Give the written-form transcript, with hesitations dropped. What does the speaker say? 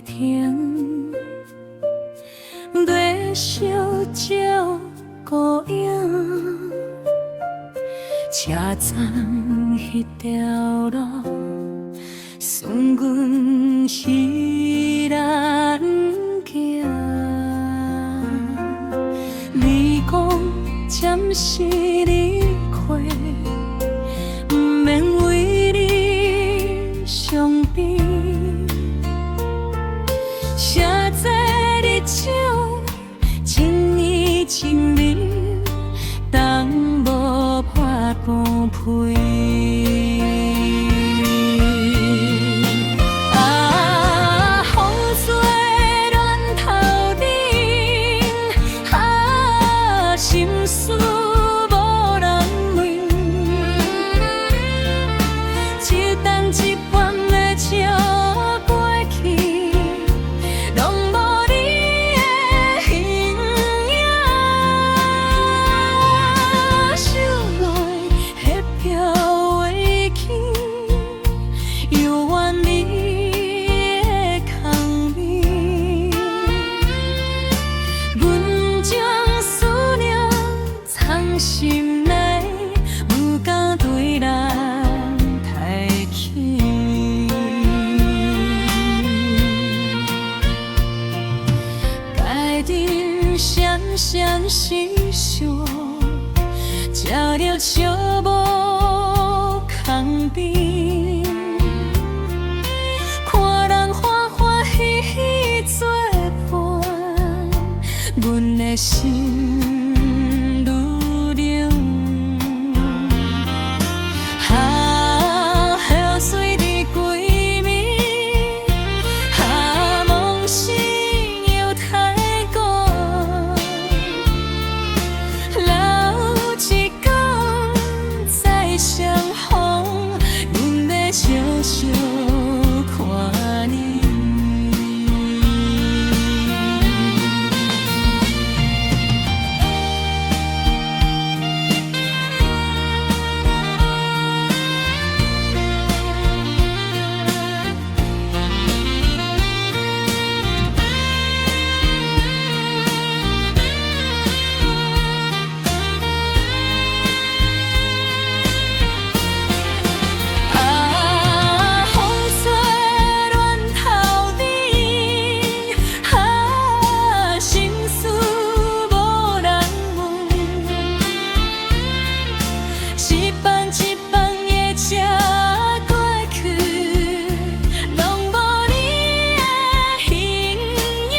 停，月烧照孤影，车站迄条路，算阮依然行。你讲暂时离开，不免为你伤悲。写在日照，一年一年，当无破半开。啊，风吹乱头顶，啊，心事无人问，一等一半的笑过去。拢无你的形影，想来迄飘的起，犹原你的空味。阮将思念藏心内，不敢对人提起。界定闪闪时相，才了笑无空边。看人欢欢喜喜作伴，阮的心愈冷。雨水滴几暝，梦醒又太过。留一天再相逢，阮要笑笑看你。啊，风吹乱头顶，啊，心事无人问，一班一班的车过去，拢无你的形影。